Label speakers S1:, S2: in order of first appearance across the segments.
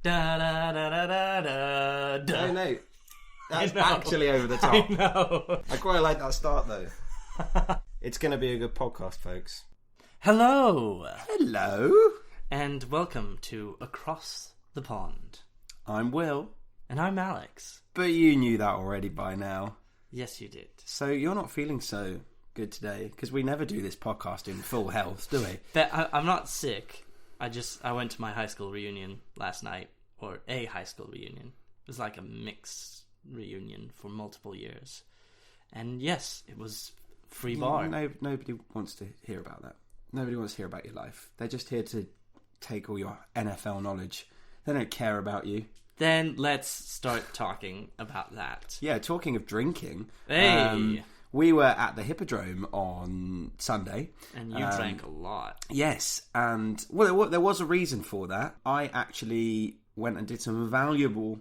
S1: Da da da da da da da.
S2: No. That's actually over the top.
S1: I know.
S2: I quite like that start though. It's going to be a good podcast, folks.
S1: Hello.
S2: Hello.
S1: And welcome to Across the Pond.
S2: I'm Will.
S1: And I'm Alex.
S2: But you knew that already by now.
S1: Yes, you did.
S2: So you're not feeling so good today, because we never do this podcast in full health, do we?
S1: I'm not sick. I went to my high school reunion last night, or a high school reunion. It was like a mixed reunion for multiple years. And yes, it was free bar.
S2: Nobody wants to hear about that. Nobody wants to hear about your life. They're just here to take all your NFL knowledge. They don't care about you.
S1: Then let's start talking about that.
S2: Yeah, talking of drinking.
S1: Hey!
S2: We were at the Hippodrome on Sunday.
S1: And you drank a lot.
S2: Yes, and well, there was a reason for that. I actually went and did some valuable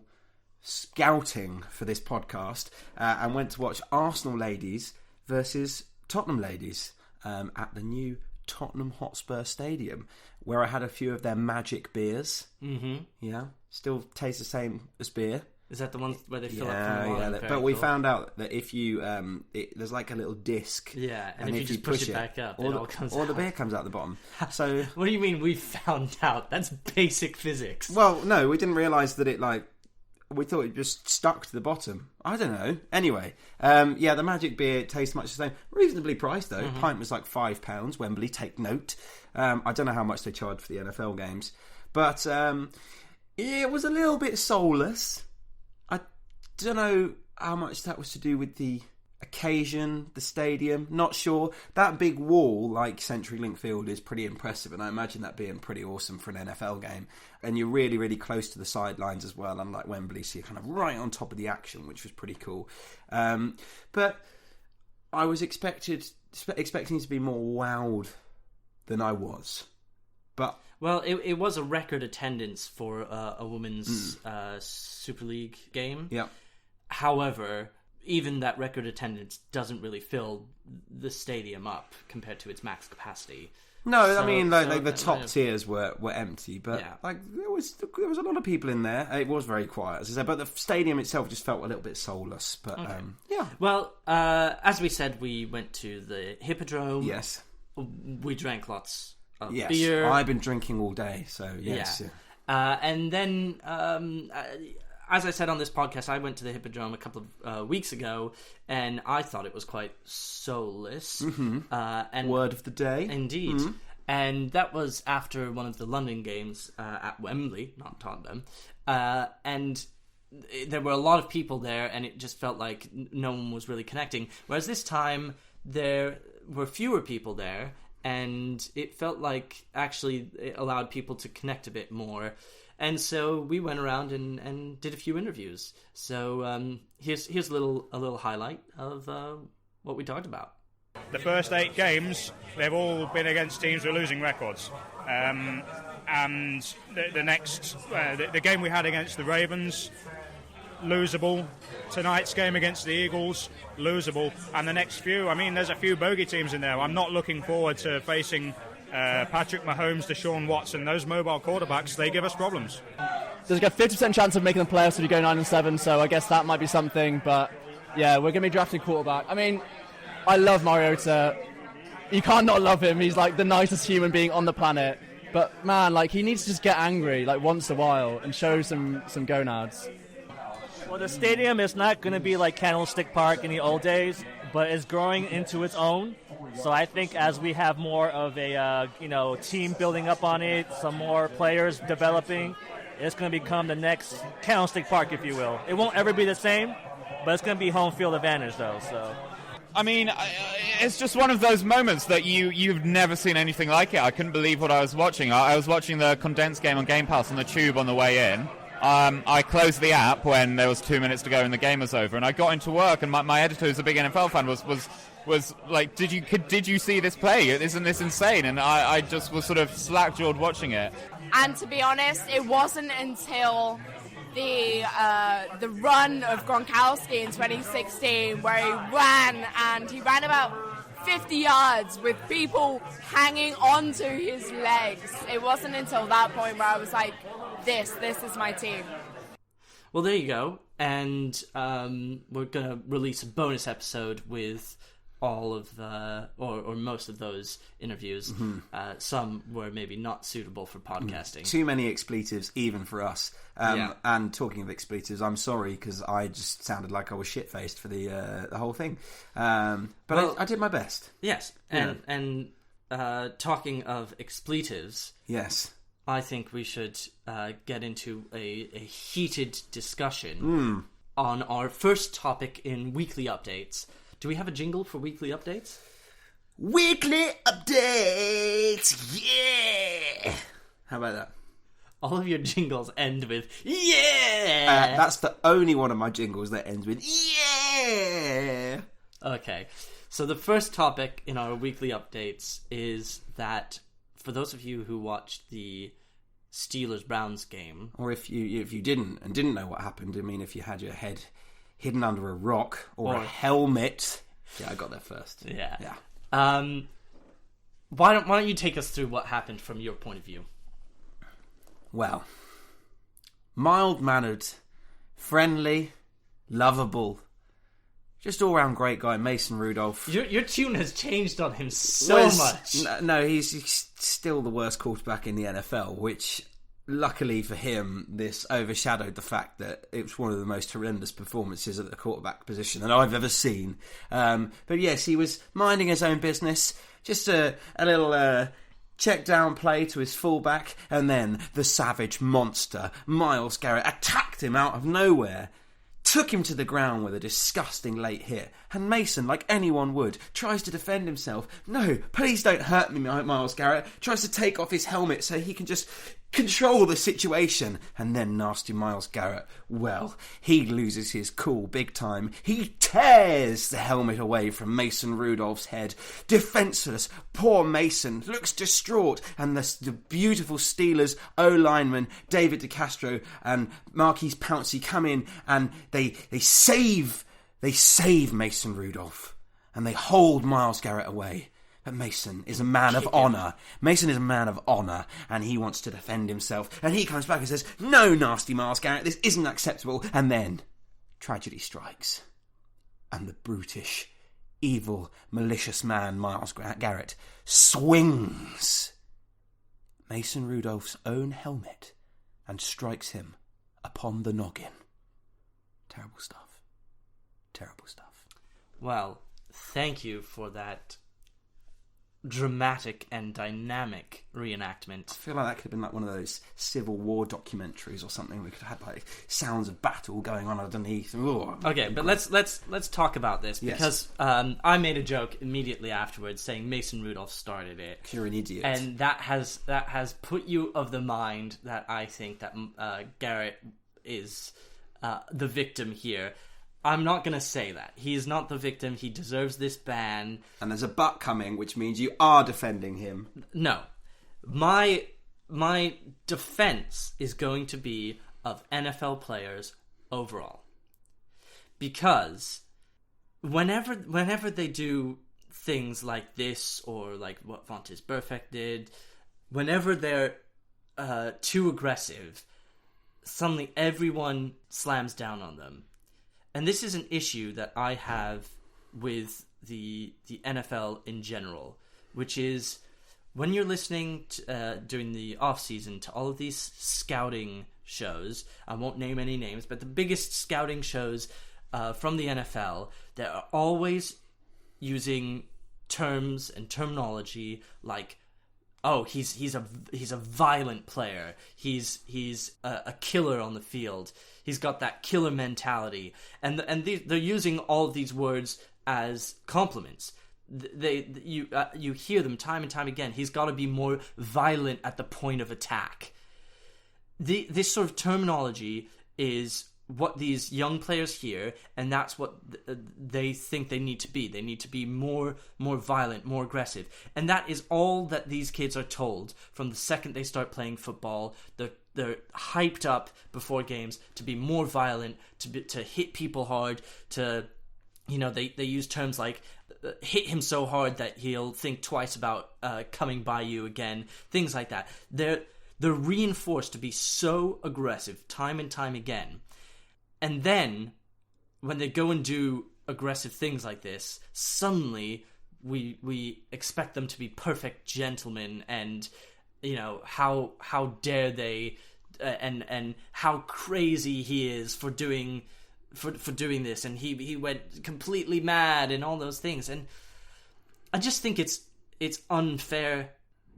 S2: scouting for this podcast and went to watch Arsenal ladies versus Tottenham ladies at the new Tottenham Hotspur Stadium, where I had a few of their magic beers. Mm-hmm. Yeah, still tastes the same as beer.
S1: Is that the one where they fill up from the wine?
S2: Yeah, but we found out that if you, there's like a little disc.
S1: Yeah, and if you just push it back up, it all comes out.
S2: Or the beer comes out the bottom. So
S1: what do you mean we found out? That's basic physics.
S2: Well, no, we didn't realise that it, we thought it just stuck to the bottom. I don't know. Anyway, the magic beer tastes much the same. Reasonably priced, though. Mm-hmm. Pint was like £5, Wembley, take note. I don't know how much they charge for the NFL games. But it was a little bit soulless. Don't know how much that was to do with the occasion, the stadium, not sure. That big wall, like CenturyLink Field, is pretty impressive, and I imagine that being pretty awesome for an NFL game. And you're really, really close to the sidelines as well, unlike Wembley, so you're kind of right on top of the action, which was pretty cool. But I was expecting to be more wowed than I was. But
S1: well, it was a record attendance for a women's Super League game.
S2: Yeah.
S1: However, even that record attendance doesn't really fill the stadium up compared to its max capacity.
S2: No, so, I mean, the top tiers were empty, but there was a lot of people in there. It was very quiet, as I said, but the stadium itself just felt a little bit soulless. But
S1: okay.
S2: Yeah.
S1: Well, as we said, we went to the Hippodrome.
S2: Yes.
S1: We drank lots of
S2: yes.
S1: beer.
S2: I've been drinking all day, so yes.
S1: Yeah. And then, as I said on this podcast, I went to the Hippodrome a couple of weeks ago, and I thought it was quite soulless.
S2: Mm-hmm.
S1: And
S2: word of the day.
S1: Indeed.
S2: Mm-hmm.
S1: And that was after one of the London games at Wembley, not Tottenham. And there were a lot of people there, and it just felt like no one was really connecting. Whereas this time, there were fewer people there, and it felt like actually it allowed people to connect a bit more. And so we went around and did a few interviews. So here's a little highlight of what we talked about.
S3: The first 8 games, they've all been against teams with losing records. And the game we had against the Ravens, losable. Tonight's game against the Eagles, losable. And the next few, I mean, there's a few bogey teams in there. I'm not looking forward to facing Patrick Mahomes, Deshaun Watson. Those mobile quarterbacks, they give us problems.
S4: There's like a 50% chance of making the playoffs if you go 9-7, so I guess that might be something. But yeah, we're going to be drafting quarterback. I mean, I love Mariota. You can't not love him. He's like the nicest human being on the planet. But man, like he needs to just get angry like once in a while and show some gonads.
S5: Well, the stadium is not going to be like Candlestick Park in the old days, but it's growing into its own. So I think as we have more of a team building up on it, some more players developing, it's going to become the next Candlestick Park, if you will. It won't ever be the same, but it's going to be home field advantage, though. So,
S6: I mean, it's just one of those moments that you've never seen anything like it. I couldn't believe what I was watching. I was watching the condensed game on Game Pass on the tube on the way in. I closed the app when there was 2 minutes to go and the game was over, and I got into work, and my editor, who's a big NFL fan, was like, did you see this play? Isn't this insane? And I just was sort of slack-jawed watching it.
S7: And to be honest, it wasn't until the run of Gronkowski in 2016 where he ran about 50 yards with people hanging onto his legs. It wasn't until that point where I was like, this is my team.
S1: Well, there you go. And we're going to release a bonus episode with all of the, or most of those interviews. Some were maybe not suitable for podcasting.
S2: Too many expletives, even for us. And talking of expletives, I'm sorry, because I just sounded like I was shit-faced for the whole thing. But I did my best.
S1: Yes. And talking of expletives...
S2: Yes.
S1: I think we should get into a heated discussion on our first topic in weekly updates. Do we have a jingle for weekly updates?
S2: Weekly updates! Yeah! How about that?
S1: All of your jingles end with, yeah!
S2: That's the only one of my jingles that ends with, yeah!
S1: Okay. So the first topic in our weekly updates is that for those of you who watched the Steelers-Browns game...
S2: Or if you didn't know what happened, I mean, if you had your head hidden under a rock or a helmet... Yeah, I got there first.
S1: Yeah. Why don't you take us through what happened from your point of view?
S2: Well, mild-mannered, friendly, lovable... Just all-round great guy, Mason Rudolph.
S1: Your tune has changed on him so much.
S2: No, he's still the worst quarterback in the NFL, which, luckily for him, this overshadowed the fact that it was one of the most horrendous performances at the quarterback position that I've ever seen. But yes, he was minding his own business. Just a little... check-down play to his fullback, and then the savage monster, Myles Garrett, attacked him out of nowhere. Took him to the ground with a disgusting late hit. And Mason, like anyone would, tries to defend himself. No, please don't hurt me, Myles Garrett. Tries to take off his helmet so he can just control the situation. And then nasty Myles Garrett, well, he loses his cool big time. He tears the helmet away from Mason Rudolph's head. Defenseless, poor Mason looks distraught. And the beautiful Steelers O-lineman David DeCastro and Marquise Pouncey come in and they save Mason Rudolph. And they hold Myles Garrett away. But Mason is a man of honour. Mason is a man of honour, and he wants to defend himself. And he comes back and says, no, nasty Myles Garrett, this isn't acceptable. And then, tragedy strikes. And the brutish, evil, malicious man, Myles Garrett, swings Mason Rudolph's own helmet and strikes him upon the noggin. Terrible stuff. Terrible stuff.
S1: Well, thank you for that dramatic and dynamic reenactment.
S2: I feel like that could have been like one of those Civil War documentaries or something. We could have had like sounds of battle going on underneath.
S1: Okay, but let's talk about this because I made a joke immediately afterwards saying Mason Rudolph started it.
S2: You're an idiot,
S1: and that has put you of the mind that I think that Garrett is the victim here. I'm not going to say that. He is not the victim. He deserves this ban.
S2: And there's a but coming, which means you are defending him.
S1: No. My defense is going to be of NFL players overall. Because whenever they do things like this or like what Vontaze Burfict did, whenever they're too aggressive, suddenly everyone slams down on them. And this is an issue that I have with the NFL in general, which is when you're listening to, during the off-season to all of these scouting shows, I won't name any names, but the biggest scouting shows from the NFL, they're always using terms and terminology like, oh, he's a violent player. He's a killer on the field. He's got that killer mentality, and they're using all of these words as compliments. You hear them time and time again. He's got to be more violent at the point of attack. This sort of terminology is what these young players hear, and that's what they think they need to be. They need to be more violent, more aggressive. And that is all that these kids are told from the second they start playing football. They're hyped up before games to be more violent, to hit people hard, to, you know, they use terms like hit him so hard that he'll think twice about coming by you again, things like that. they're reinforced to be so aggressive time and time again. And then, when they go and do aggressive things like this, suddenly we expect them to be perfect gentlemen, and how dare they, and how crazy he is for doing this, and he went completely mad and all those things. And I just think it's unfair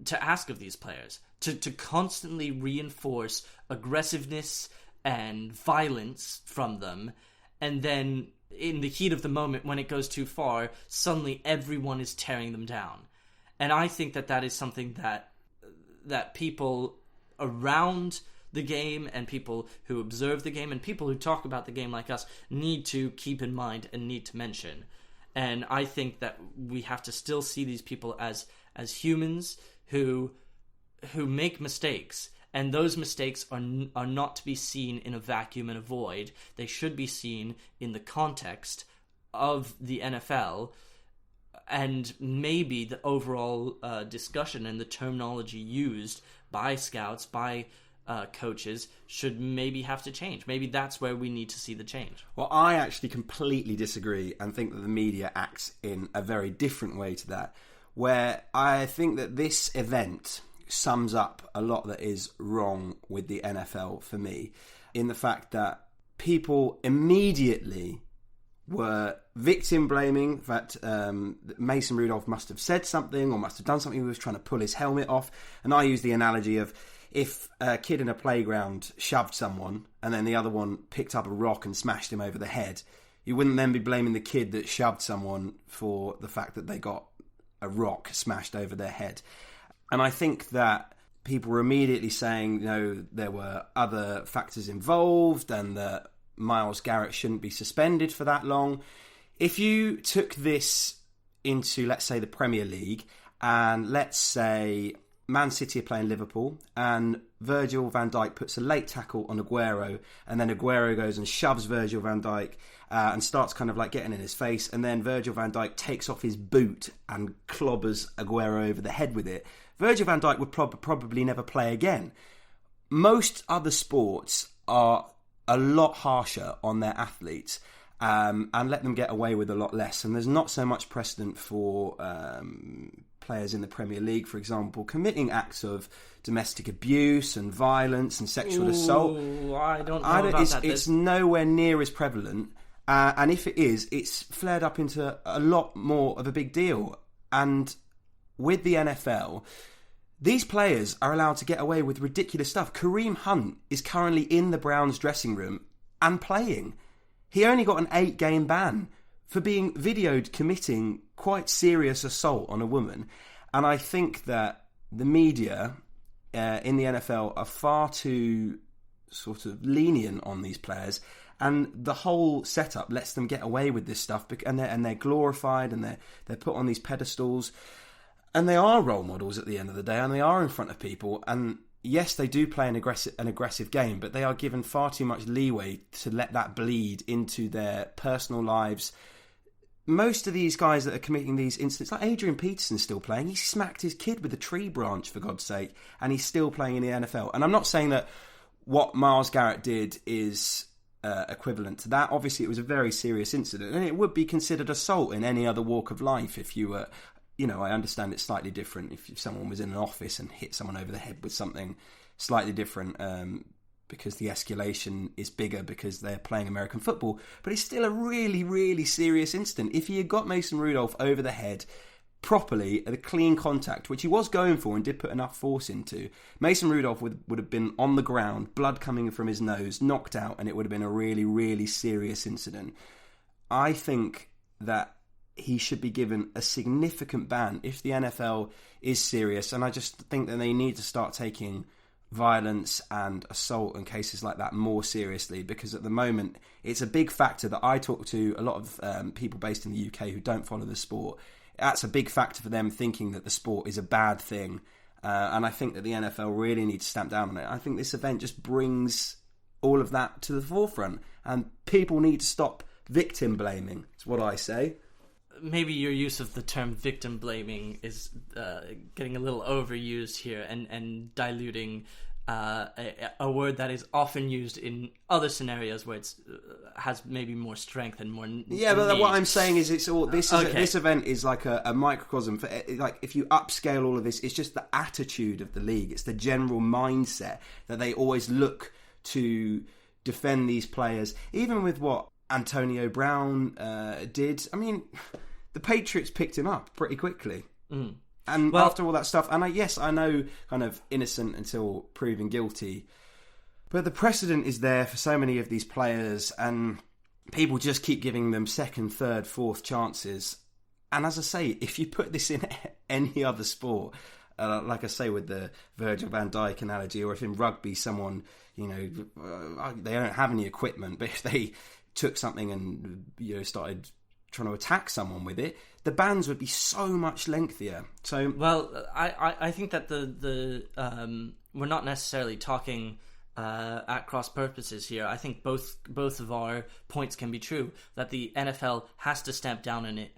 S1: to ask of these players to constantly reinforce aggressiveness and violence from them, and then in the heat of the moment, when it goes too far, suddenly everyone is tearing them down. And I think that is something that people around the game, and people who observe the game, and people who talk about the game like us, need to keep in mind and need to mention. And I think that we have to still see these people as humans who make mistakes, and those mistakes are not to be seen in a vacuum and a void. They should be seen in the context of the NFL, and maybe the overall discussion and the terminology used by scouts, by coaches, should maybe have to change. Maybe that's where we need to see the change.
S2: Well, I actually completely disagree and think that the media acts in a very different way to that, where I think that this event sums up a lot that is wrong with the NFL for me, in the fact that people immediately were victim blaming, that Mason Rudolph must have said something or must have done something. He was trying to pull his helmet off. And I use the analogy of, if a kid in a playground shoved someone and then the other one picked up a rock and smashed him over the head, you wouldn't then be blaming the kid that shoved someone for the fact that they got a rock smashed over their head. And I think that people were immediately saying, there were other factors involved and that Myles Garrett shouldn't be suspended for that long. If you took this into, let's say, the Premier League, and let's say Man City are playing Liverpool, and Virgil van Dijk puts a late tackle on Aguero, and then Aguero goes and shoves Virgil van Dijk and starts kind of like getting in his face, and then Virgil van Dijk takes off his boot and clobbers Aguero over the head with it. Virgil van Dijk would probably never play again. Most other sports are a lot harsher on their athletes and let them get away with a lot less. And there's not so much precedent for players in the Premier League, for example, committing acts of domestic abuse and violence and sexual assault.
S1: I don't know about that.
S2: It's nowhere near as prevalent. And if it is, it's flared up into a lot more of a big deal. And with the NFL, these players are allowed to get away with ridiculous stuff. Kareem Hunt is currently in the Browns dressing room and playing. He only got an 8-game ban for being videoed committing quite serious assault on a woman. And I think that the media in the NFL are far too sort of lenient on these players, and the whole setup lets them get away with this stuff, and they're glorified, and they're put on these pedestals. And they are role models at the end of the day, and they are in front of people. And yes, they do play an aggressive game, but they are given far too much leeway to let that bleed into their personal lives. Most of these guys that are committing these incidents, like Adrian Peterson's still playing. He smacked his kid with a tree branch, for God's sake, and he's still playing in the NFL. And I'm not saying that what Myles Garrett did is equivalent to that. Obviously, it was a very serious incident, and it would be considered assault in any other walk of life if you were... I understand it's slightly different if someone was in an office and hit someone over the head with something slightly different because the escalation is bigger because they're playing American football. But it's still a really, really serious incident. If he had got Mason Rudolph over the head properly at a clean contact, which he was going for and did put enough force into, Mason Rudolph would have been on the ground, blood coming from his nose, knocked out, and it would have been a really, really serious incident. I think that he should be given a significant ban if the NFL is serious. And I just think that they need to start taking violence and assault and cases like that more seriously, because at the moment it's a big factor that I talk to a lot of people based in the UK who don't follow the sport. That's a big factor for them, thinking that the sport is a bad thing. And I think that the NFL really needs to stamp down on it. I think this event just brings all of that to the forefront, and people need to stop victim blaming. It's what I say.
S1: Maybe your use of the term victim blaming is getting a little overused here and diluting a word that is often used in other scenarios where it's has maybe more strength and more.
S2: Yeah, but
S1: need.
S2: what I'm saying is, it's all this.
S1: Okay.
S2: This event is like a microcosm for, like, if you upscale all of this, it's just the attitude of the league. It's the general mindset that they always look to defend these players, even with what Antonio Brown did. I mean, the Patriots picked him up pretty quickly. And after all that stuff, and I know kind of innocent until proven guilty, but the precedent is there for so many of these players, and people just keep giving them second, third, fourth chances. And as I say, if you put this in any other sport, like I say with the Virgil van Dijk analogy, or if in rugby someone, they don't have any equipment, but if they took something and started trying to attack someone with it, the bans would be so much lengthier. So,
S1: well, I think that the we're not necessarily talking at cross purposes here. I think both of our points can be true. That the NFL has to stamp down on it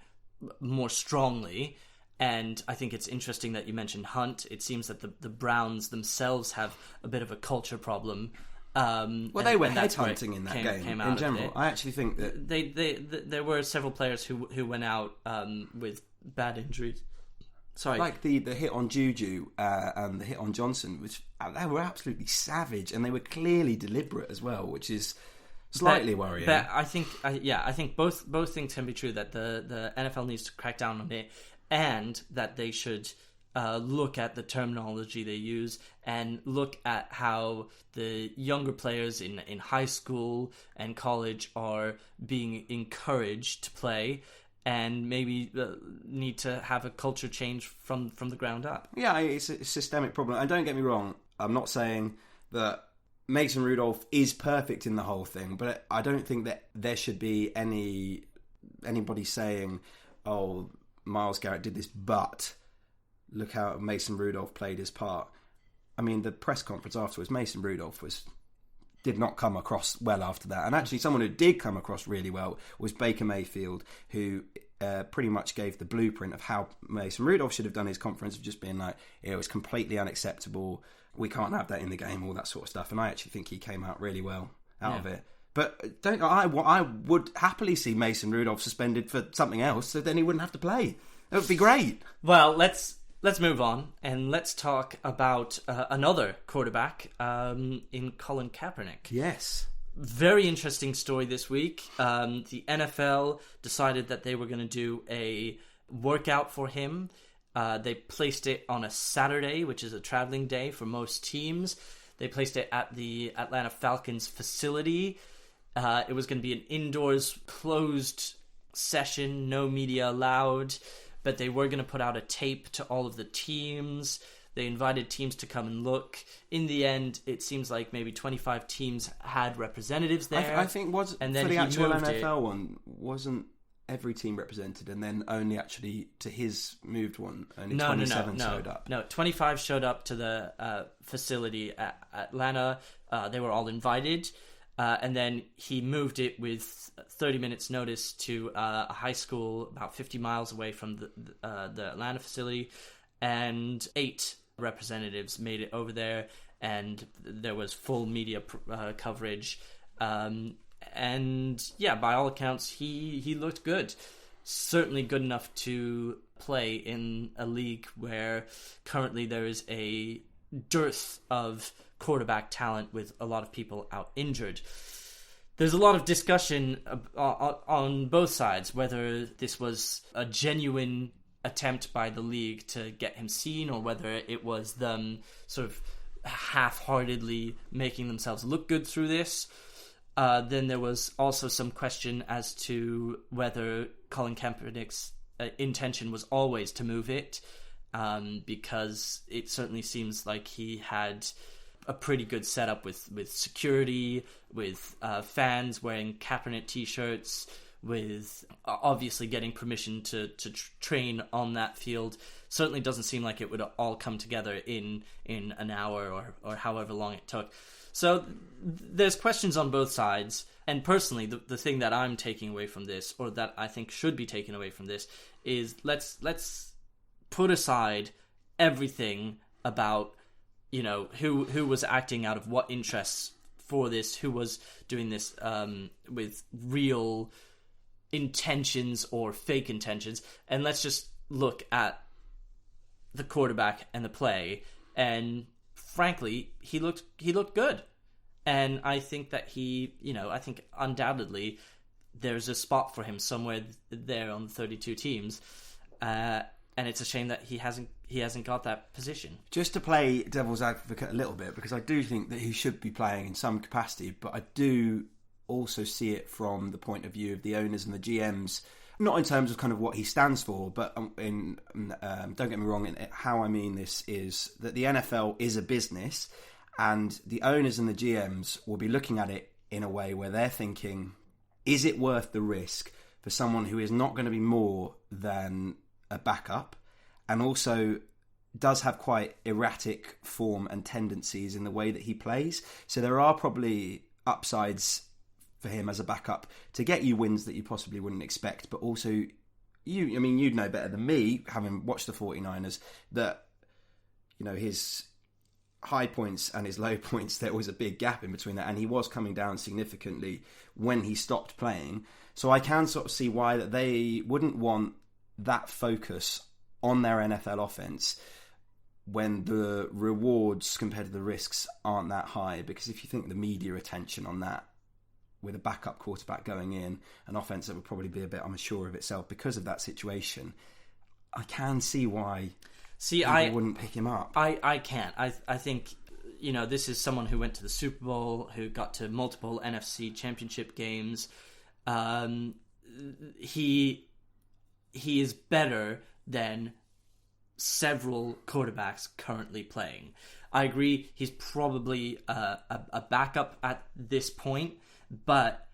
S1: more strongly. And I think it's interesting that you mentioned Hunt. It seems that the Browns themselves have a bit of a culture problem.
S2: They were headhunting in that game in general. I actually think that
S1: there were several players who went out with bad injuries. Sorry,
S2: like the hit on Juju and the hit on Johnson, which they were absolutely savage, and they were clearly deliberate as well, which is slightly worrying.
S1: But I think both things can be true. That the NFL needs to crack down on it, and that they should look at the terminology they use and look at how the younger players in high school and college are being encouraged to play, and maybe need to have a culture change from the ground up.
S2: Yeah, it's a systemic problem. And don't get me wrong, I'm not saying that Mason Rudolph is perfect in the whole thing, but I don't think that there should be anybody saying, oh, Myles Garrett did this, but look how Mason Rudolph played his part. I mean, the press conference afterwards, Mason Rudolph did not come across well after that. And actually, someone who did come across really well was Baker Mayfield, who pretty much gave the blueprint of how Mason Rudolph should have done his conference, of just being like, it was completely unacceptable, we can't have that in the game, all that sort of stuff. And I actually think he came out really well out of it. But I would happily see Mason Rudolph suspended for something else, so then he wouldn't have to play. It would be great.
S1: Well, let's move on, and let's talk about another quarterback in Colin Kaepernick.
S2: Yes.
S1: Very interesting story this week. The NFL decided that they were going to do a workout for him. They placed it on a Saturday, which is a traveling day for most teams. They placed it at the Atlanta Falcons facility. It was going to be an indoors closed session, no media allowed. But they were going to put out a tape to all of the teams. They invited teams to come and look. In the end, it seems like maybe 25 teams had representatives there.
S2: I think for the actual NFL one, wasn't every team represented, and then only actually to his moved one, only 27 showed up?
S1: No, 25 showed up to the facility at Atlanta. They were all invited. And then he moved it with 30 minutes notice to a high school about 50 miles away from the Atlanta facility. And 8 representatives made it over there, and there was full media coverage. And yeah, by all accounts, he looked good. Certainly good enough to play in a league where currently there is a dearth of quarterback talent with a lot of people out injured. There's a lot of discussion on both sides whether this was a genuine attempt by the league to get him seen, or whether it was them sort of half-heartedly making themselves look good through this. Then there was also some question as to whether Colin Kaepernick's intention was always to move it, because it certainly seems like he had a pretty good setup with security, with fans wearing Kaepernick t-shirts, with obviously getting permission to train on that field. Certainly doesn't seem like it would all come together in an hour or however long it took. So there's questions on both sides. And personally, the thing that I'm taking away from this, or that I think should be taken away from this, is let's put aside everything about who was acting out of what interests for this, who was doing this with real intentions or fake intentions. And let's just look at the quarterback and the play, and frankly, he looked good. And I think that I think undoubtedly there's a spot for him somewhere there on the 32 teams, and it's a shame that he hasn't got that position.
S2: Just to play devil's advocate a little bit, because I do think that he should be playing in some capacity, but I do also see it from the point of view of the owners and the GMs, not in terms of kind of what he stands for, but don't get me wrong, how I mean this is that the NFL is a business, and the owners and the GMs will be looking at it in a way where they're thinking, is it worth the risk for someone who is not going to be more than a backup, and also does have quite erratic form and tendencies in the way that he plays? So there are probably upsides for him as a backup to get you wins that you possibly wouldn't expect, but also you'd know better than me, having watched the 49ers, that his high points and his low points, there was a big gap in between that, and he was coming down significantly when he stopped playing. So I can sort of see why that they wouldn't want that focus on their NFL offense when the rewards compared to the risks aren't that high. Because if you think the media attention on that, with a backup quarterback going in, an offense that would probably be a bit unsure of itself because of that situation, I can see why people wouldn't pick him up.
S1: I can't. I think, this is someone who went to the Super Bowl, who got to multiple NFC championship games. He is better than several quarterbacks currently playing. I agree, he's probably a backup at this point, but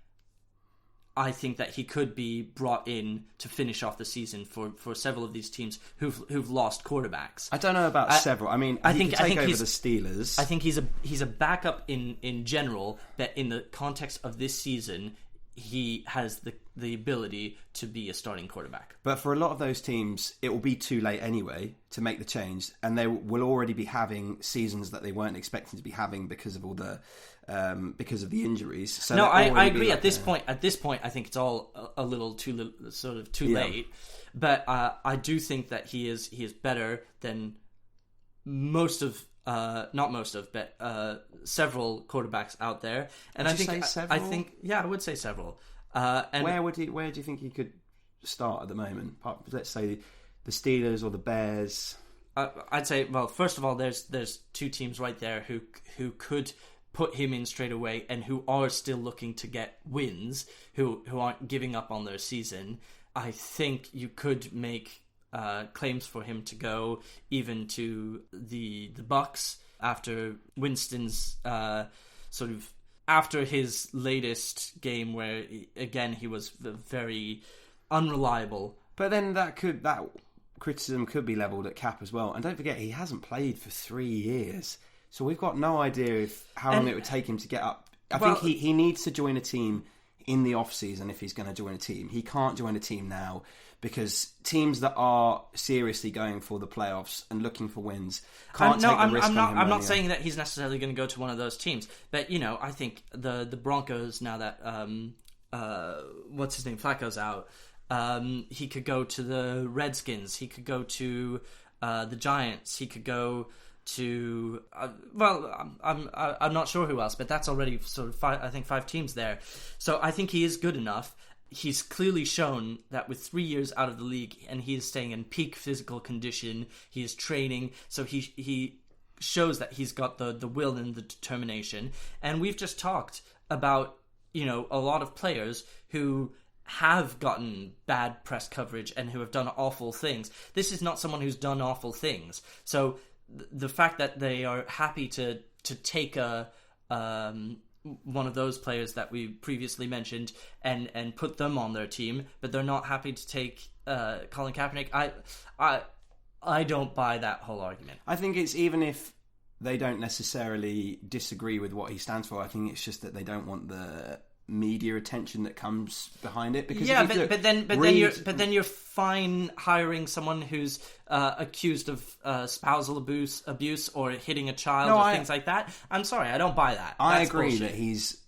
S1: I think that he could be brought in to finish off the season for several of these teams who've lost quarterbacks.
S2: I don't know about several. I mean, I think over the Steelers.
S1: I think he's a backup in general, but in the context of this season, he has the ability to be a starting quarterback.
S2: But for a lot of those teams, it will be too late anyway to make the change, and they will already be having seasons that they weren't expecting to be having because of all the because of the injuries. So
S1: no, I agree. At this point, I think it's all a little too late. But I do think that he is better than most of. Not most of, but several quarterbacks out there, and
S2: I
S1: would say several.
S2: And where do you think he could start at the moment? Let's say the Steelers or the Bears.
S1: I'd say, well, first of all, there's two teams right there who could put him in straight away, and who are still looking to get wins, who aren't giving up on their season. I think you could make claims for him to go even to the Bucks after Winston's after his latest game, where he was very unreliable.
S2: But then that criticism could be levelled at Cap as well. And don't forget, he hasn't played for 3 years, so we've got no idea how long it would take him to get up. I think he needs to join a team in the off season if he's going to join a team. He can't join a team now, because teams that are seriously going for the playoffs and looking for wins can't take the risk on him.
S1: I'm not saying that he's necessarily going to go to one of those teams, but I think the Broncos, now that what's his name, Flacco's out, he could go to the Redskins, he could go to the Giants, he could go to I'm not sure who else, but that's already sort of five teams there. So I think he is good enough. He's clearly shown that with 3 years out of the league, and he is staying in peak physical condition, he is training, so he shows that he's got the will and the determination. And we've just talked about a lot of players who have gotten bad press coverage and who have done awful things. This is not someone who's done awful things. So the fact that they are happy to take one of those players that we previously mentioned and put them on their team, but they're not happy to take Colin Kaepernick, I don't buy that whole argument.
S2: I think it's, even if they don't necessarily disagree with what he stands for, I think it's just that they don't want the media attention that comes behind it. Because
S1: but then you're fine hiring someone who's accused of spousal abuse or hitting a child or things like that. I'm sorry, I don't buy that.
S2: I
S1: That's
S2: agree
S1: bullshit.
S2: that he's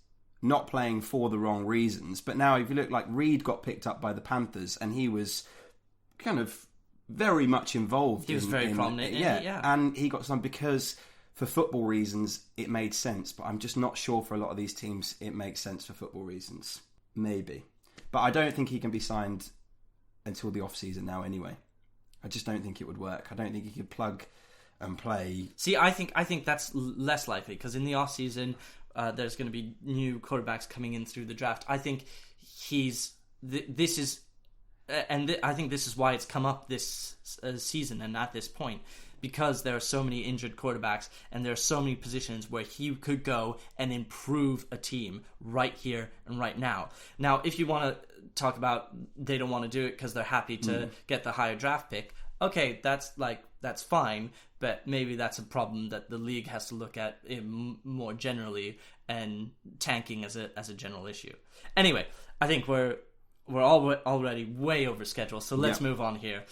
S2: not playing for the wrong reasons. But now, if you look, like Reed got picked up by the Panthers, and he was kind of very much involved.
S1: He was very prominent. Yeah,
S2: and he got some because. For football reasons, it made sense, but I'm just not sure for a lot of these teams it makes sense for football reasons. Maybe. But I don't think he can be signed until the off-season now anyway. I just don't think it would work. I don't think he could plug and play.
S1: See, I think that's less likely, because in the off-season, there's going to be new quarterbacks coming in through the draft. I think I think this is why it's come up this season and at this point. Because there are so many injured quarterbacks and there are so many positions where he could go and improve a team right here and right now. Now, if you want to talk about they don't want to do it because they're happy to get the higher draft pick, okay, that's fine, but maybe that's a problem that the league has to look at more generally, and tanking as a general issue. Anyway, I think we're already way over schedule, so let's move on here.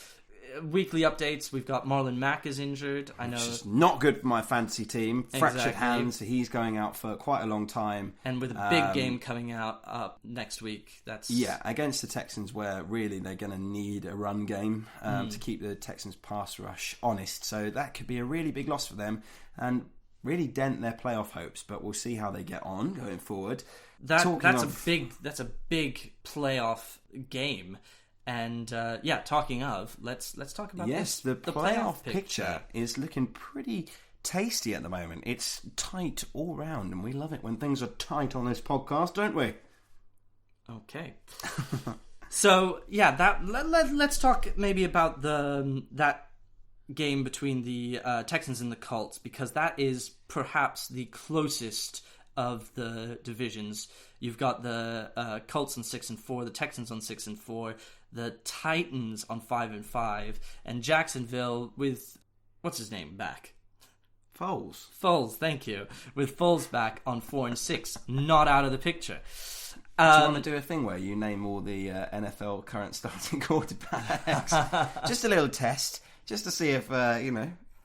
S1: Weekly updates. We've got Marlon Mack is injured. I know
S2: it's not good for my fantasy team. Fractured
S1: Exactly.
S2: hands. He's going out for quite a long time.
S1: And with a big game coming up next week, that's
S2: against the Texans, where really they're going to need a run game to keep the Texans pass rush honest. So that could be a really big loss for them and really dent their playoff hopes. But we'll see how they get on going forward.
S1: That's a big playoff game. And talking of, let's talk about
S2: the playoff picture is looking pretty tasty at the moment. It's tight all round, and we love it when things are tight on this podcast, don't we?
S1: Okay. So let's talk maybe about that game between the Texans and the Colts, because that is perhaps the closest of the divisions. You've got the Colts on 6-4, the Texans on 6-4, the Titans on 5-5, and Jacksonville with what's his name back?
S2: Foles,
S1: thank you. With Foles back on 4-6, not out of the picture.
S2: Do you want to do a thing where you name all the NFL current starting quarterbacks? Just a little test, just to see if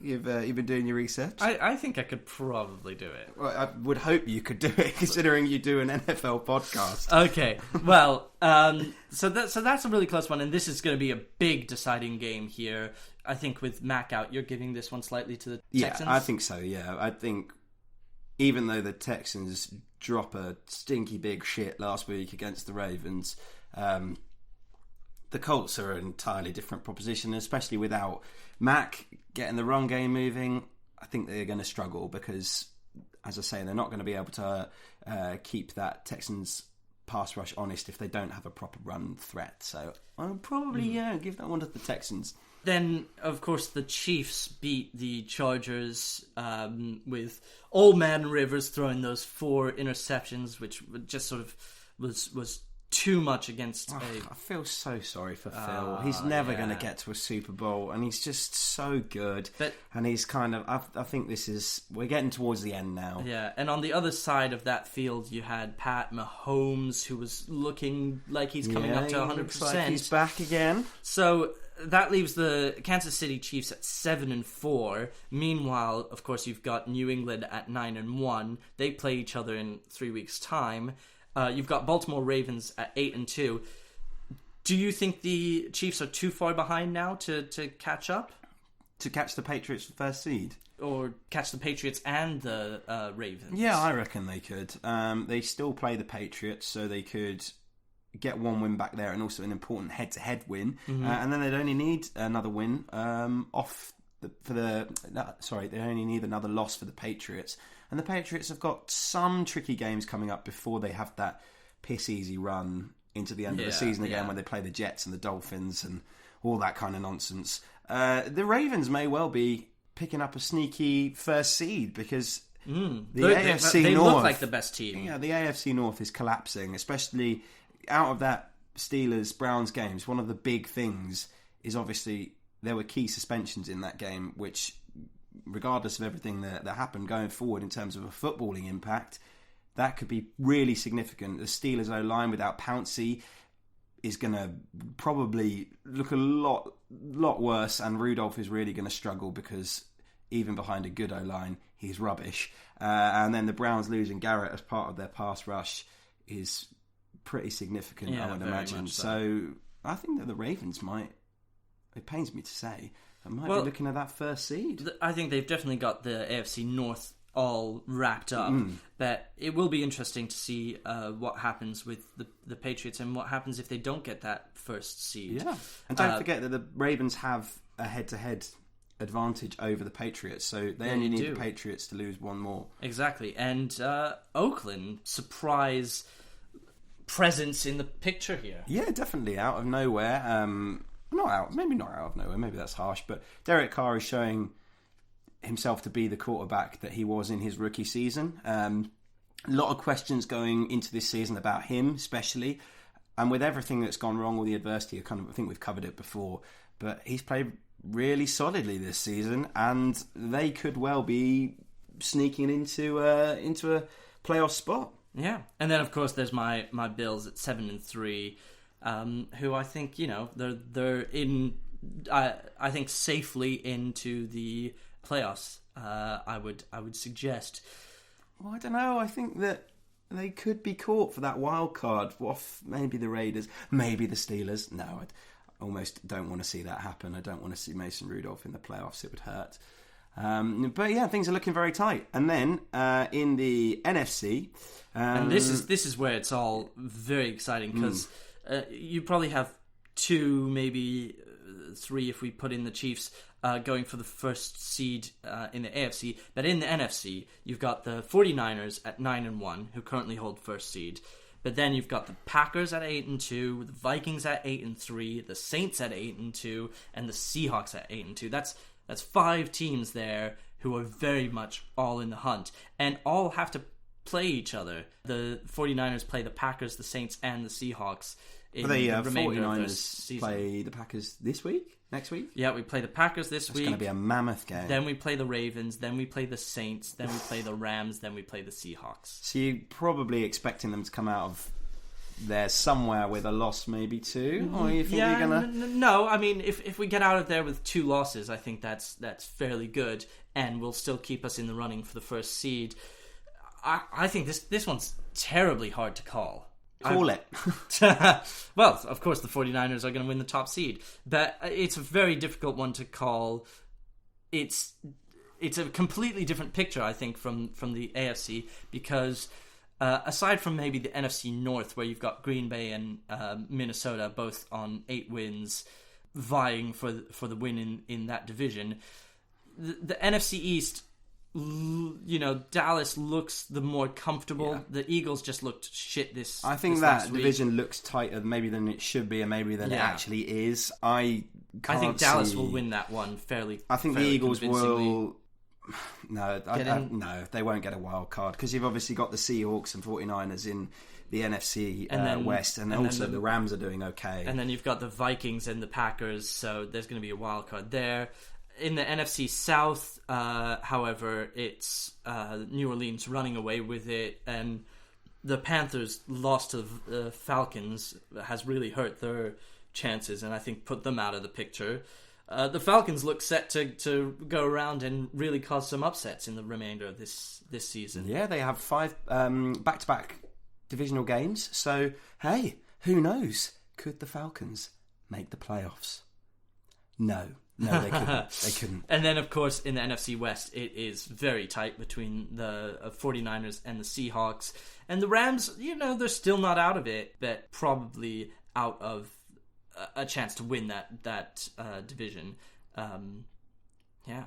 S2: you've been doing your research.
S1: I think I could probably do it.
S2: Well, I would hope you could do it, considering you do an NFL podcast.
S1: Okay, well, so that's a really close one, and this is going to be a big deciding game here. I think with Mac out, you're giving this one slightly to the Texans?
S2: Yeah, I think so, yeah. I think even though the Texans drop a stinky big shit last week against the Ravens, the Colts are an entirely different proposition, especially without Mac getting the run game moving. I think they're going to struggle because, as I say, they're not going to be able to keep that Texans pass rush honest if they don't have a proper run threat. So I'll probably give that one to the Texans.
S1: Then, of course, the Chiefs beat the Chargers with Old Man Rivers throwing those 4 interceptions, which just sort of was too much against
S2: I feel so sorry for Phil. He's never going to get to a Super Bowl, and he's just so good. And he's kind of... I think we're getting towards the end now.
S1: Yeah, and on the other side of that field, you had Pat Mahomes, who was looking like he's coming up to 100%.
S2: Looks like he's back again.
S1: So that leaves the Kansas City Chiefs at 7-4. Meanwhile, of course, you've got New England at 9-1. They play each other in 3 weeks' time. You've got Baltimore Ravens at 8-2. Do you think the Chiefs are too far behind now to catch up?
S2: To catch the Patriots for first seed?
S1: Or catch the Patriots and the Ravens?
S2: Yeah, I reckon they could. They still play the Patriots, so they could get one win back there and also an important head-to-head win. Mm-hmm. And then they'd only need another win they only need another loss for the Patriots. And the Patriots have got some tricky games coming up before they have that piss-easy run into the end of the season again, when they play the Jets and the Dolphins and all that kind of nonsense. The Ravens may well be picking up a sneaky first seed because the AFC
S1: they
S2: North...
S1: look like the best team.
S2: Yeah, the AFC North is collapsing, especially out of that Steelers-Browns games. One of the big things is obviously there were key suspensions in that game, which... regardless of everything that happened going forward in terms of a footballing impact, That could be really significant. The Steelers' O-line without Pouncey is going to probably look a lot worse, and Rudolph is really going to struggle because even behind a good O-line, he's rubbish. And then the Browns losing Garrett as part of their pass rush is pretty significant, I would imagine. So I think that the Ravens might, it pains me to say, be looking at that first seed.
S1: I think they've definitely got the AFC North all wrapped up, but it will be interesting to see what happens with the Patriots and what happens if they don't get that first seed.
S2: Yeah, and don't forget that the Ravens have a head-to-head advantage over the Patriots, so they only need the Patriots to lose one more.
S1: Exactly, and Oakland, surprise presence in the picture here.
S2: Yeah, definitely out of nowhere. Maybe not out of nowhere, maybe that's harsh, but Derek Carr is showing himself to be the quarterback that he was in his rookie season. A lot of questions going into this season about him, especially, and with everything that's gone wrong, all the adversity, I think we've covered it before, but he's played really solidly this season, and they could well be sneaking into a playoff spot.
S1: Yeah, and then of course there's my Bills at 7-3, who I think they're in. I think safely into the playoffs. I would suggest.
S2: Well, I don't know. I think that they could be caught for that wild card. Maybe the Raiders, maybe the Steelers. No, I almost don't want to see that happen. I don't want to see Mason Rudolph in the playoffs. It would hurt. But yeah, things are looking very tight. And then in the NFC,
S1: and this is where it's all very exciting because you probably have 2, maybe 3 if we put in the Chiefs going for the first seed in the AFC. But in the NFC, you've got the 49ers at 9-1, who currently hold first seed. But then you've got the Packers at 8-2, the Vikings at 8-3, the Saints at 8-2, and the Seahawks at 8-2. That's 5 teams there who are very much all in the hunt and all have to play each other. The 49ers play the Packers, the Saints, and the Seahawks in the remainder of the season.
S2: Play the Packers this week? Next week?
S1: Yeah, we play the Packers this week.
S2: It's going to be a mammoth game.
S1: Then we play the Ravens, then we play the Saints, then we play the Rams, then we play the Seahawks.
S2: So you're probably expecting them to come out of there somewhere with a loss, maybe 2? Or you think you're going to...
S1: No, I mean, if we get out of there with 2 losses, I think that's fairly good and will still keep us in the running for the first seed. I think this one's terribly hard to call.
S2: Call it.
S1: Well, of course the 49ers are going to win the top seed, but it's a very difficult one to call. It's a completely different picture, I think, from the AFC, because aside from maybe the NFC North, where you've got Green Bay and Minnesota both on 8 wins vying for the win in that division, the NFC East, Dallas looks the more comfortable. Yeah. The Eagles just looked shit this.
S2: I think that division looks tighter maybe than it should be, and maybe than it actually is. I
S1: think Dallas will win that one fairly.
S2: I think the Eagles will. No, no, they won't get a wild card because you've obviously got the Seahawks and 49ers in the NFC West, and also the Rams are doing okay.
S1: And then you've got the Vikings and the Packers, so there's going to be a wild card there. In the NFC South, however, it's New Orleans running away with it, and the Panthers' loss to the Falcons has really hurt their chances, and I think put them out of the picture. The Falcons look set to go around and really cause some upsets in the remainder of this season.
S2: Yeah, they have 5 back-to-back divisional games, so hey, who knows? Could the Falcons make the playoffs? No, they couldn't. They couldn't.
S1: And then, of course, in the NFC West, it is very tight between the 49ers and the Seahawks. And the Rams, they're still not out of it, but probably out of a chance to win that division. Yeah.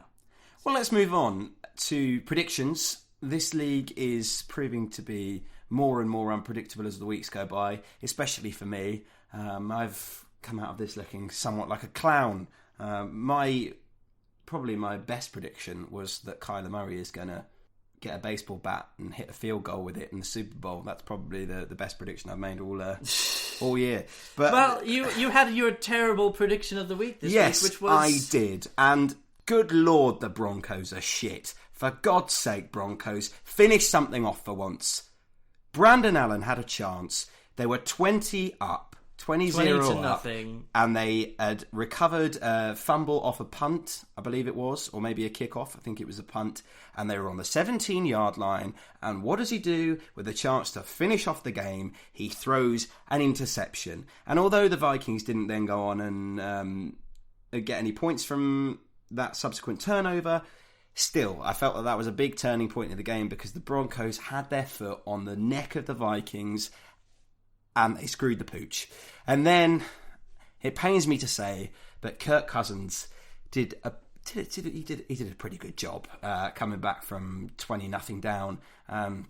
S2: Well, let's move on to predictions. This league is proving to be more and more unpredictable as the weeks go by, especially for me. I've come out of this looking somewhat like a clown. Probably my best prediction was that Kyler Murray is going to get a baseball bat and hit a field goal with it in the Super Bowl. That's probably the best prediction I've made all year. But
S1: well, you had your terrible prediction of the week this week, which was...
S2: I did. And good Lord, the Broncos are shit. For God's sake, Broncos, finish something off for once. Brandon Allen had a chance. They were 20 up. 20-0 up, and they had recovered a fumble off a punt, I believe it was, or maybe a kickoff. I think it was a punt, and they were on the 17-yard line. And what does he do with a chance to finish off the game? He throws an interception. And although the Vikings didn't then go on and get any points from that subsequent turnover, still, I felt that was a big turning point in the game because the Broncos had their foot on the neck of the Vikings and they screwed the pooch. And then, it pains me to say, but Kirk Cousins did a pretty good job coming back from 20-0 down and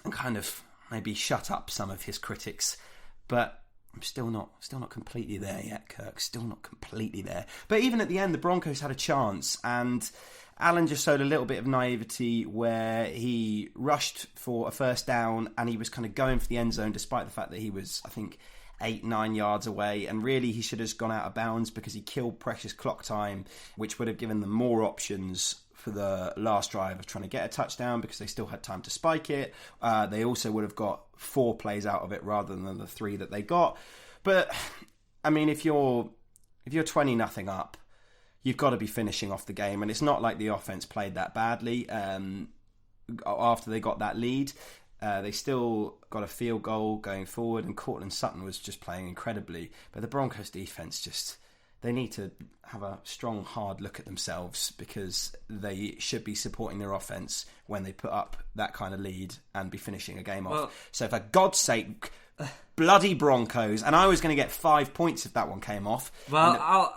S2: kind of maybe shut up some of his critics. But I'm still not completely there yet, Kirk. Still not completely there. But even at the end, the Broncos had a chance, and Allen just showed a little bit of naivety where he rushed for a first down and he was kind of going for the end zone despite the fact that he was, I think, 8-9 yards away, and really he should have just gone out of bounds because he killed precious clock time, which would have given them more options for the last drive of trying to get a touchdown because they still had time to spike it. They also would have got 4 plays out of it rather than the 3 that they got. But I mean, if you're 20-0 up, you've got to be finishing off the game, and it's not like the offense played that badly after they got that lead. They still got a field goal going forward, and Cortland Sutton was just playing incredibly. But the Broncos defense they need to have a strong, hard look at themselves because they should be supporting their offense when they put up that kind of lead and be finishing a game off.
S1: Well,
S2: so for God's sake, bloody Broncos, and I was going to get 5 points if that one came off.
S1: Well,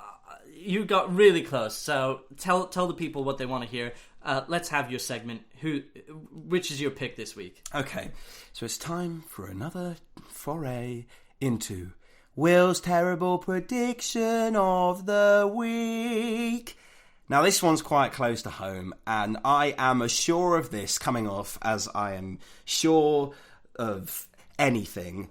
S1: you got really close, so tell the people what they want to hear. Let's have your segment. Which is your pick this week?
S2: Okay, so it's time for another foray into Will's terrible prediction of the week. Now, this one's quite close to home, and I am as sure of this coming off as I am sure of anything.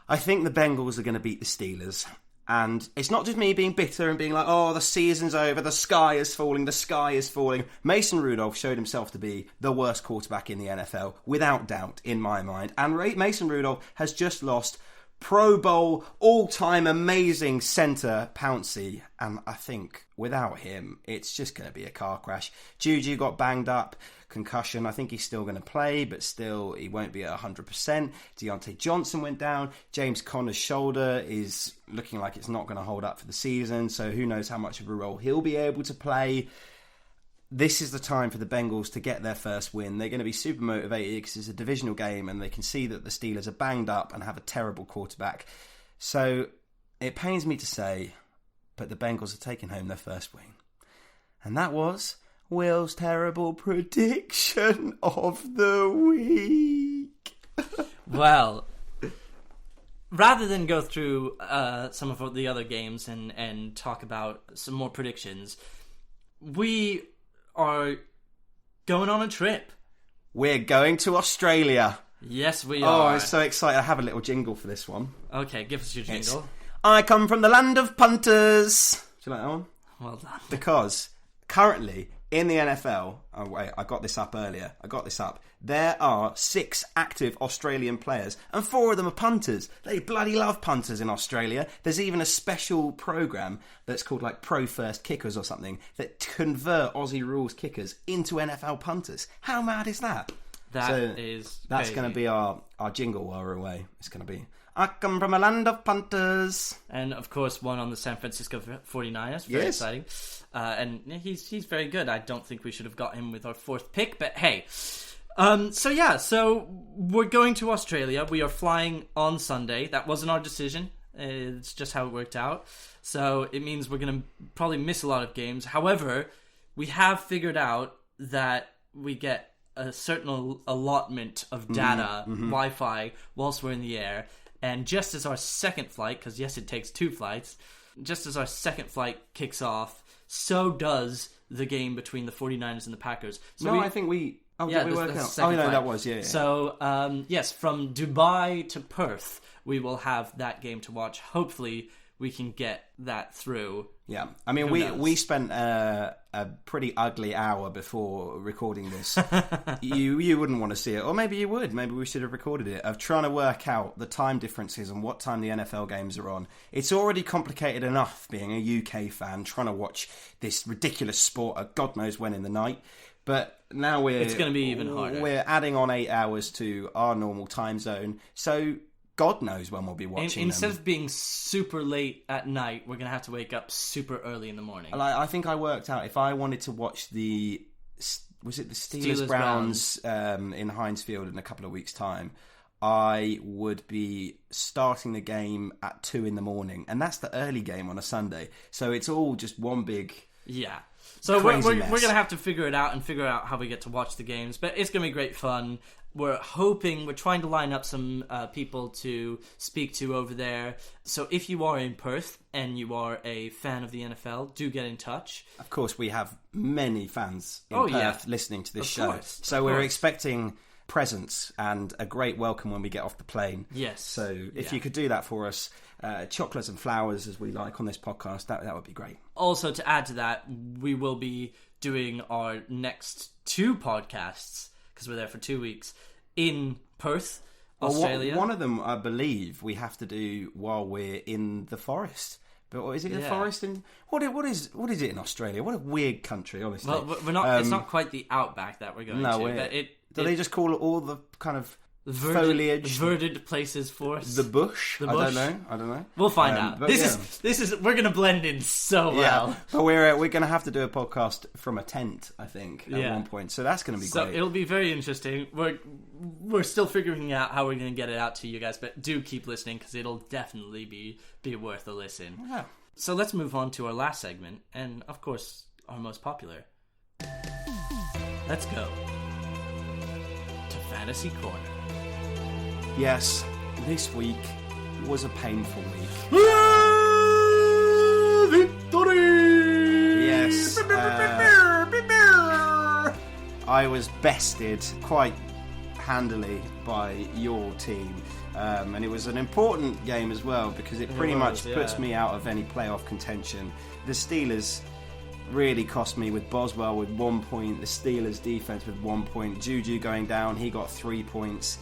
S2: I think the Bengals are going to beat the Steelers. And it's not just me being bitter and being like, oh, the season's over, the sky is falling. Mason Rudolph showed himself to be the worst quarterback in the NFL, without doubt, in my mind. And Mason Rudolph has just lost Pro Bowl, all-time amazing centre Pouncey. And I think without him, it's just going to be a car crash. Juju got banged up. Concussion. I think he's still going to play, but still he won't be at 100%. Deontay Johnson went down. James Conner's shoulder is looking like it's not going to hold up for the season, so who knows how much of a role he'll be able to play. This is the time for the Bengals to get their first win. They're going to be super motivated because it's a divisional game and they can see that the Steelers are banged up and have a terrible quarterback. So it pains me to say, but the Bengals are taking home their first win. And that was Will's terrible prediction of the week.
S1: Well, rather than go through some of the other games and talk about some more predictions, we are going on a trip.
S2: We're going to Australia.
S1: Yes, we
S2: are.
S1: are.
S2: Oh, I'm so excited. I have a little jingle for this one.
S1: Okay, give us your jingle.
S2: I come from the land of punters. Do you like that one?
S1: Well done.
S2: Because currently in the NFL, oh wait, I got this up earlier. There are 6 active Australian players, and 4 of them are punters. They bloody love punters in Australia. There's even a special program that's called like Pro First Kickers or something that convert Aussie rules kickers into NFL punters. How mad is that? That's going to be our jingle while we're away. It's going to be, I come from a land of punters.
S1: And of course, one on the San Francisco 49ers. Very exciting. And he's very good. I don't think we should have got him with our 4th pick, but hey. So we're going to Australia. We are flying on Sunday. That wasn't our decision. It's just how it worked out. So it means we're going to probably miss a lot of games. However, we have figured out that we get a certain allotment of data, Wi-Fi, whilst we're in the air. And just as our second flight, because yes, it takes 2 flights, just as our second flight kicks off, so does the game between the 49ers and the Packers. So
S2: I think we... Oh,
S1: yeah,
S2: did we work out?
S1: Flight.
S2: That was, yeah.
S1: So, yes, from Dubai to Perth, we will have that game to watch. Hopefully, we can get that through.
S2: Yeah, I mean, we spent a pretty ugly hour before recording this, you wouldn't want to see it. Or maybe you would. Maybe we should have recorded it. Of trying to work out the time differences and what time the NFL games are on. It's already complicated enough being a UK fan, trying to watch this ridiculous sport at God knows when in the night. But now
S1: it's going to be even harder.
S2: We're adding on 8 hours to our normal time zone. So God knows when we'll be watching
S1: Instead
S2: them.
S1: of being super late at night, we're going to have to wake up super early in the morning.
S2: I think I worked out if I wanted to watch was it the Steelers-Browns in Heinz Field in a couple of weeks' time, I would be starting the game at 2 in the morning. And that's the early game on a Sunday. So it's all just one big...
S1: Yeah. So we're going
S2: mess.
S1: to have to figure it out and figure out how we get to watch the games. But it's going to be great fun. We're trying to line up some people to speak to over there. So if you are in Perth and you are a fan of the NFL, do get in touch.
S2: Of course, we have many fans in Perth listening to this show. So we're expecting presents and a great welcome when we get off the plane.
S1: Yes.
S2: So if you could do that for us, chocolates and flowers, as we like on this podcast, that would be great.
S1: Also, to add to that, we will be doing our next 2 podcasts, because we're there for 2 weeks, in Perth, Australia.
S2: One of them, I believe, we have to do while we're in the forest. But is it the forest in... What is it in Australia? What a weird country, honestly.
S1: Well, we're not. It's not quite the outback that we're going to. But
S2: do they just call it all the kind of foliage,
S1: verdant places for us?
S2: The bush? I don't know.
S1: We'll find out. This is we're going to blend in so well.
S2: Yeah. But we're going to have to do a podcast from a tent, I think, at one point. So that's going to be great.
S1: So it'll be very interesting. We're still figuring out how we're going to get it out to you guys, but do keep listening because it'll definitely be worth a listen.
S2: Yeah.
S1: So let's move on to our last segment, and of course, our most popular. Let's go to Fantasy Corner.
S2: Yes, this week was a painful week.
S1: Victory!
S2: Yes. I was bested quite handily by your team. And it was an important game as well because it pretty much puts me out of any playoff contention. The Steelers really cost me with Boswell with 1 point, the Steelers defense with 1 point, Juju going down, he got 3 points.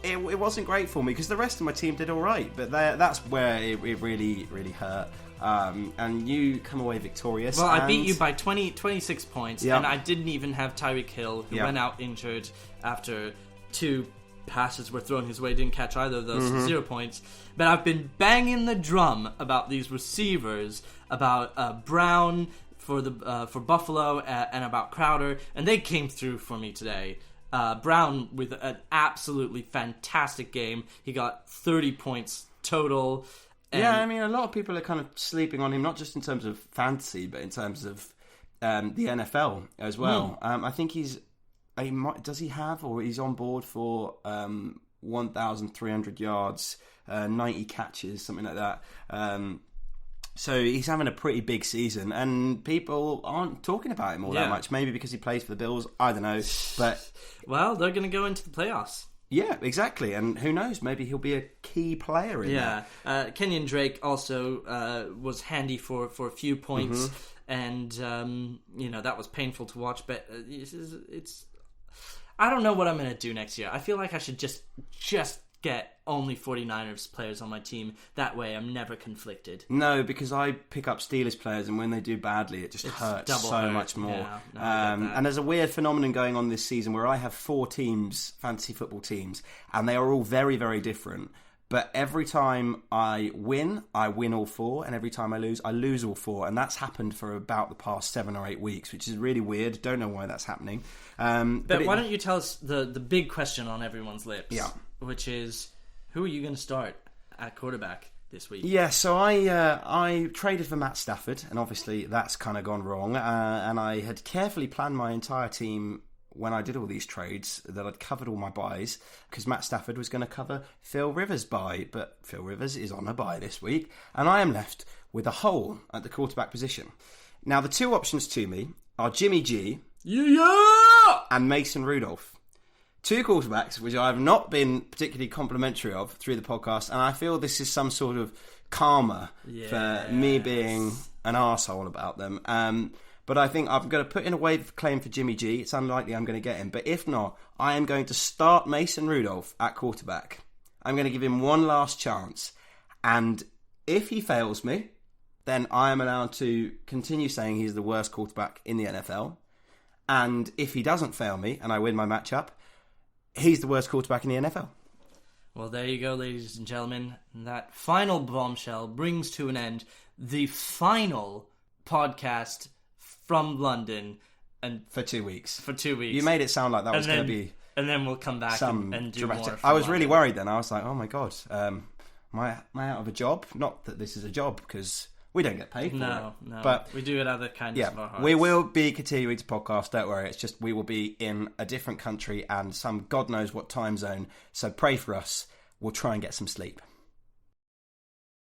S2: It wasn't great for me because the rest of my team did all right, but that's where it really, really hurt. And you come away victorious.
S1: Well, I beat you by 26 points, and I didn't even have Tyreek Hill, who went out injured after 2 passes were thrown his way, didn't catch either of those, 0 points. But I've been banging the drum about these receivers, about Brown for Buffalo, and about Crowder, and they came through for me today. Brown with an absolutely fantastic game. He got 30 points total.
S2: Yeah, I mean, a lot of people are kind of sleeping on him, not just in terms of fantasy, but in terms of the NFL as well. I think he's on board for 1,300 yards, 90 catches, something like that. So he's having a pretty big season, and people aren't talking about him all that much. Maybe because he plays for the Bills, I don't know. But
S1: well, they're going to go into the playoffs.
S2: Yeah, exactly. And who knows, maybe he'll be a key player in that.
S1: Kenyon Drake also was handy for a few points, and that was painful to watch. But it's I don't know what I'm going to do next year. I feel like I should just get only 49ers players on my team. That way I'm never conflicted.
S2: No, because I pick up Steelers players, and when they do badly, it hurts so much more.
S1: Yeah, no,
S2: and there's a weird phenomenon going on this season where I have 4 teams, fantasy football teams, and they are all very, very different. But every time I win all 4, and every time I lose all 4, and that's happened for about the past 7 or 8 weeks, which is really weird. Don't know why that's happening.
S1: But why don't you tell us the big question on everyone's lips?
S2: Yeah.
S1: Which is, who are you going to start at quarterback this week?
S2: Yeah, so I traded for Matt Stafford, and obviously that's kind of gone wrong. And I had carefully planned my entire team when I did all these trades that I'd covered all my buys, because Matt Stafford was going to cover Phil Rivers' buy, but Phil Rivers is on a buy this week, and I am left with a hole at the quarterback position. Now, the 2 options to me are Jimmy G and Mason Rudolph. 2 quarterbacks, which I have not been particularly complimentary of through the podcast, and I feel this is some sort of karma for me being an arsehole about them. But I think I'm going to put in a waiver claim for Jimmy G. It's unlikely I'm going to get him. But if not, I am going to start Mason Rudolph at quarterback. I'm going to give him one last chance. And if he fails me, then I am allowed to continue saying he's the worst quarterback in the NFL. And if he doesn't fail me and I win my matchup, he's the worst quarterback in the NFL.
S1: Well, there you go, ladies and gentlemen. That final bombshell brings to an end the final podcast from London, and
S2: for 2 weeks.
S1: For 2 weeks,
S2: you made it sound like that was going to be,
S1: and then we'll come back and do
S2: dramatic.
S1: more.
S2: I was really worried then. I was like, oh my god, am I out of a job? Not that this is a job, because we don't get paid for it.
S1: No,
S2: but
S1: we do it out of the kindness of our hearts.
S2: We will be continuing to podcast. Don't worry. It's just we will be in a different country and some God knows what time zone. So pray for us. We'll try and get some sleep.